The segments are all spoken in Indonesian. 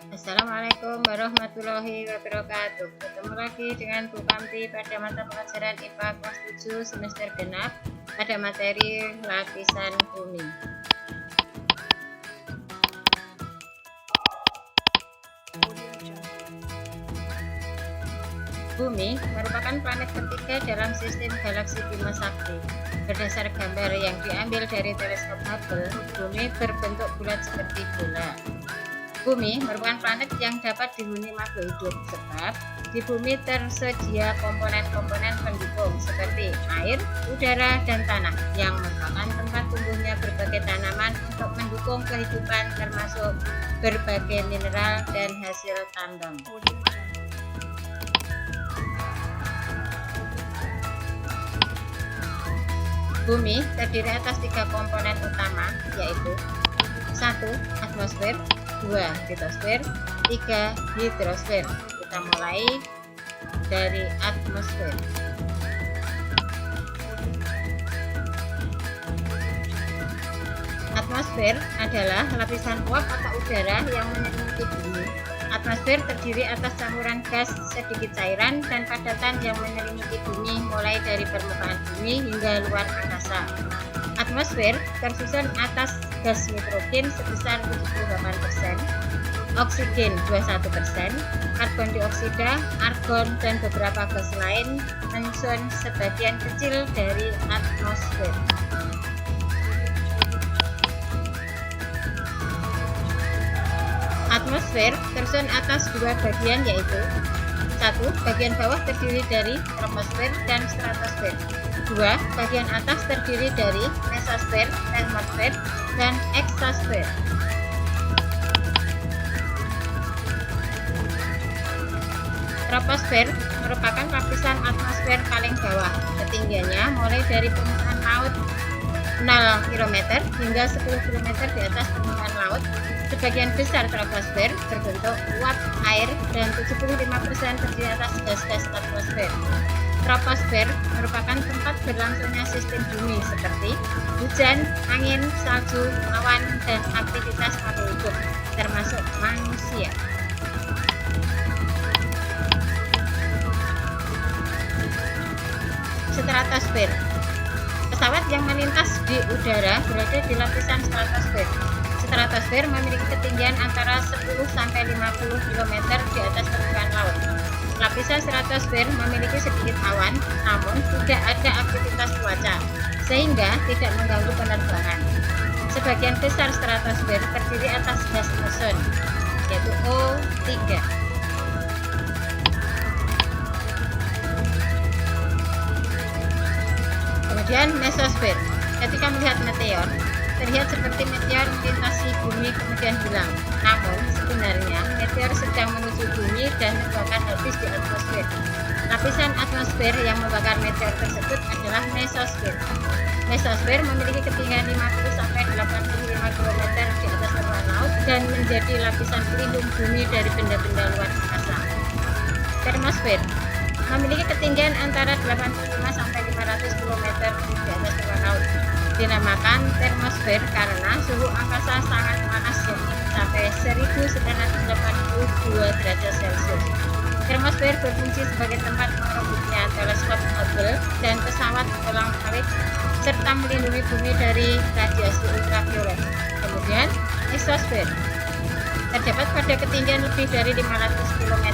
Assalamualaikum warahmatullahi wabarakatuh. Ketemu lagi dengan Bu Kamti pada mata pelajaran IPA kelas 7 semester genap pada materi lapisan bumi. Bumi merupakan planet ketiga dalam sistem galaksi Bima Sakti. Berdasar gambar yang diambil dari teleskop Hubble, bumi berbentuk bulat seperti bola. Bumi merupakan planet yang dapat dihuni makhluk hidup sebab di bumi tersedia komponen-komponen pendukung seperti air, udara, dan tanah yang merupakan tempat tumbuhnya berbagai tanaman untuk mendukung kehidupan termasuk berbagai mineral dan hasil tambang. Bumi terdiri atas 3 komponen utama, yaitu 1. Atmosfer, 2. Litosfer, 3. hidrosfer. Kita mulai dari atmosfer. Atmosfer adalah lapisan uap atau udara yang menyelimuti bumi. Atmosfer terdiri atas campuran gas, sedikit cairan, dan padatan yang menyelimuti bumi mulai dari permukaan bumi hingga luar angkasa. Atmosfer tersusun atas gas nitrogen sebesar 78%, oksigen 21%, karbon dioksida, argon, dan beberapa gas lain menyusun sebagian kecil dari atmosfer. Atmosfer tersusun atas 2 bagian, yaitu 1. Bagian bawah terdiri dari troposfer dan stratosfer. 2. Bagian atas terdiri dari mesosfer, termosfer, dan eksosfer. Troposfer merupakan lapisan atmosfer paling bawah. Ketinggiannya mulai dari permukaan laut 0 km hingga 10 km di atas permukaan laut. Sebagian besar troposfer berbentuk uap air dan 75% terdiri atas gas-gas atmosfer. Troposfer merupakan tempat berlangsungnya sistem bumi seperti hujan, angin, salju, awan, dan aktivitas makhluk hidup, termasuk manusia. Stratosfer. Pesawat yang melintas di udara berada di lapisan stratosfer. Stratosfer memiliki ketinggian antara 10-50 km di atas permukaan laut. Lapisan stratosfer memiliki sedikit awan, namun tidak ada aktivitas cuaca, sehingga tidak mengganggu penerbangan. Sebagian besar stratosfer terdiri atas gas ozon, yaitu O3. Kemudian mesosfer. Ketika melihat meteor, terlihat seperti meteor melintasi bumi kemudian hilang. Namun sebenarnya meteor sedang menuju bumi dan akan habis di atmosfer. Lapisan atmosfer yang membakar meteor tersebut adalah mesosfer. Mesosfer memiliki ketinggian 50-85 km di atas permukaan laut dan menjadi lapisan pelindung bumi dari benda-benda luar angkasa. Termosfer memiliki ketinggian antara 85-500 km di atas permukaan laut. Dinamakan termosfer karena suhu angkasa sangat panas yang mencapai 1982 derajat Celcius. Termosfer berfungsi sebagai tempat mengorbitnya teleskop Hubble dan pesawat kolang-kalik serta melindungi bumi dari radiasi ultraviolet. Kemudian eksosfer terdapat pada ketinggian lebih dari 500 km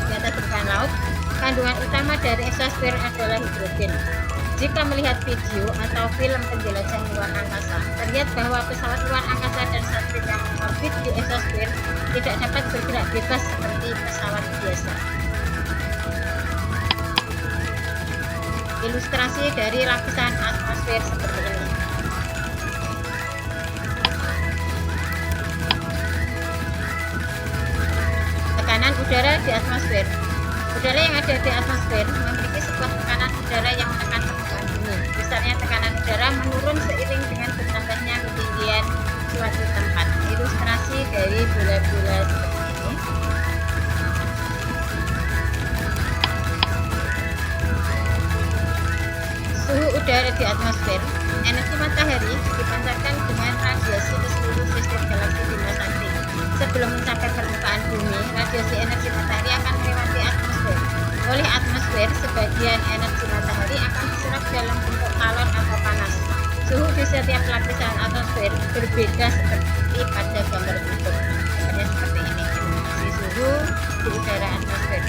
di atas permukaan laut. Kandungan utama dari eksosfer adalah hidrogen. Jika melihat video atau film penjelajah luar angkasa, terlihat bahwa pesawat luar angkasa dan satelit yang mengorbit di eksosfer tidak dapat bergerak bebas seperti pesawat biasa. Ilustrasi dari lapisan atmosfer seperti ini. Tekanan udara di atmosfer. Udara yang ada di atmosfer memiliki sebuah tekanan udara yang menekan permukaan bumi. Besarnya tekanan udara menurun seiring dengan bertambahnya ketinggian suatu tempat. Ilustrasi dari bola-bola seperti ini. Suhu udara di atmosfer. Energi matahari dipancarkan dengan radiasi ke seluruh sistem galaksi Bima Sakti. sebelum mencapai permukaan bumi, radiasi energi matahari akan melewati atmosfer. Oleh atmosfer, sebagian energi matahari akan diserap dalam bentuk kalor atau panas. Suhu di setiap lapisan atmosfer berbeda seperti pada gambar berikut. Gambarnya seperti ini, informasi suhu di udara atmosfer.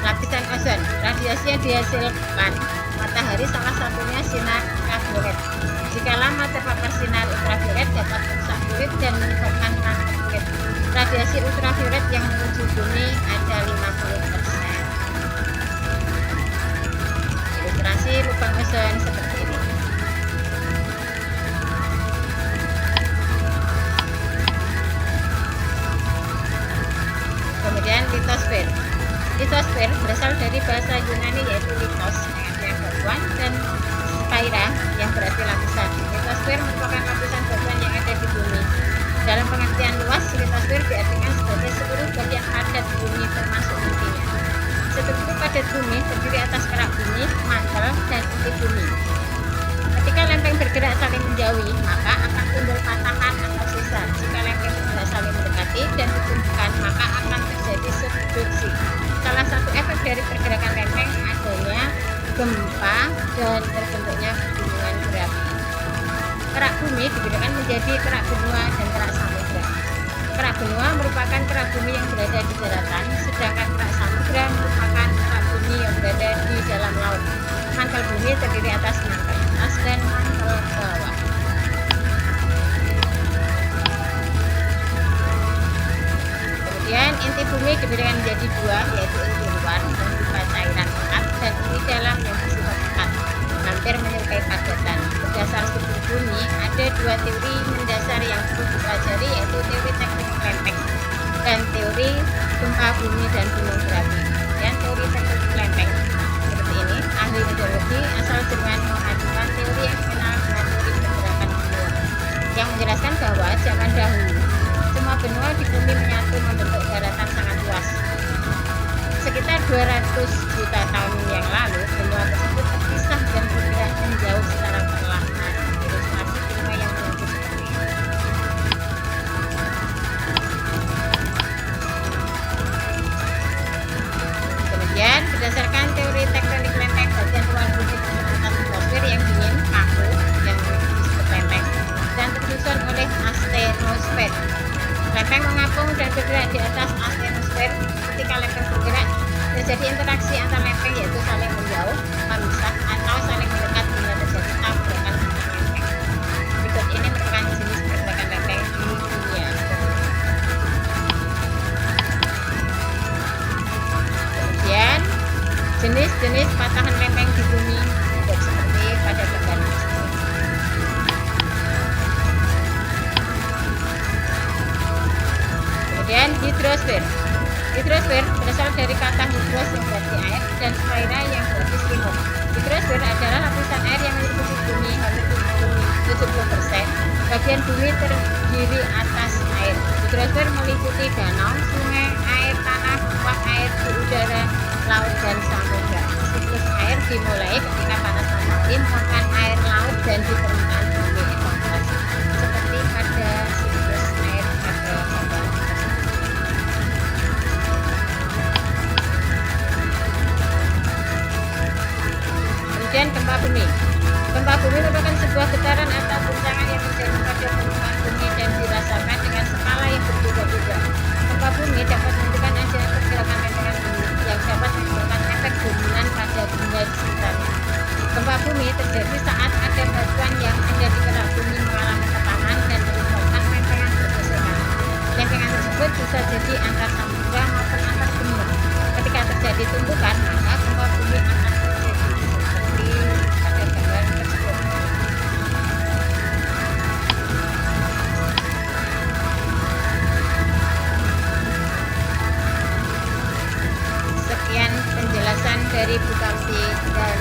Lapisan ozon, radiasi yang dihasilkan matahari salah satunya sinar ultraviolet. Jika lama terpapar sinar ultraviolet dapat merusak kulit dan menyebabkan kanker kulit. Radiasi ultraviolet yang menuju bumi ada 50%. Ilustrasi lubang ozon seperti ini. Kemudian litosfer. Litosfer berasal dari bahasa Yunani yaitu litos, yang batuan, dan spaira yang berarti lapisan. Litosfer merupakan lapisan batuan yang ada di bumi. Dalam pengertian luas, litosfer diartikan sebagai seluruh bagian padat bumi termasuk intinya. Struktur padat bumi terdiri atas kerak bumi, mantel, dan inti bumi. Ketika lempeng bergerak saling menjauhi, maka akan timbul patahan atau sisa. Jika lempeng bergerak saling mendekati dan ditumbuhkan, maka akan terjadi subduksi. Salah satu efek dari pergerakan lempeng adanya gempa dan terbentuknya gunungan berapi. Kerak bumi dibedakan menjadi kerak benua dan kerak samudra. Kerak benua merupakan kerak bumi yang berada di daratan, sedangkan kerak samudra merupakan kerak bumi yang berada di dalam laut. Mantel bumi terdiri atas mantel atas dan mantel bawah. Kemudian inti bumi dibedakan menjadi dua, yaitu inti luar yang berupa cairan pekat dan inti dalam yang bersifat pekat, hampir menyerupai padatan. Berdasar struktur bumi, ada dua teori mendasar yang perlu dipelajari, yaitu teori tektonik lempeng dan teori gempa bumi dan gunung berapi. Dan teori tektonik lempeng seperti ini, ahli geologi asal Jerman mengajukan teori yang dikenal dengan teori pergerakan benua, yang menjelaskan bahwa zaman dahulu semua benua di bumi menyatu membentuk daratan sangat luas. Sekitar 200 juta tahun yang lalu, benua tersebut terpisah dan bergerak menjauh secara perlahan. Ilustrasi benua yang menyatu seperti ini. Kemudian, berdasarkan teori tektonik lempeng, bagian luar bumi terkena atas atmosfer yang dingin, kaku, yang disebut lempeng, dan tersusun oleh astenosfer. Lempeng mengapung dan bergerak di atas astenosfer. Ketika lempeng bergerak, terjadi interaksi antar lempeng, yaitu saling menjauh, memisah, atau saling mendekat hingga terjadi tabrakan antar lempeng. Berikut ini merupakan jenis pergerakan lempeng di dunia. Kemudian jenis-jenis patahan lempeng di bumi seperti pada gambar ini. Kemudian hidrosfer. Hidrosfer berasal dari kata hidros yang berarti air dan spaira yang berarti selimut. Hidrosfer adalah lapisan air yang meliputi bumi hampir 70%. Bagian bumi terdiri atas air. Hidrosfer meliputi danau, sungai, air tanah, uap air di udara, laut, dan samudra. Siklus air dimulai ketika panas matahari menaikkan air laut dan di permukaan bumi evaporasi, seperti pada siklus air pada gambar. Kemudian gempa bumi. Gempa bumi merupakan sebuah getaran atau guncangan yang terjadi pada permukaan bumi dan dirasakan dengan skala yang berbeda-beda. Gempa bumi dapat menunjukkan adanya pergerakan lempengan bumi yang dapat menimbulkan efek dominan pada benda di sekitarnya. Gempa bumi terjadi saat ada batuan yang ada di kerak bumi mengalami tekanan dan menyebabkan lempengan bergesekan. Lempengan tersebut bisa jadi antar samudra maupun antar benua. Ketika terjadi tumpukan, maka gempa bumi akan terjadi seperti pada gambar tersebut. Sekian penjelasan dari Bu Kamsi dan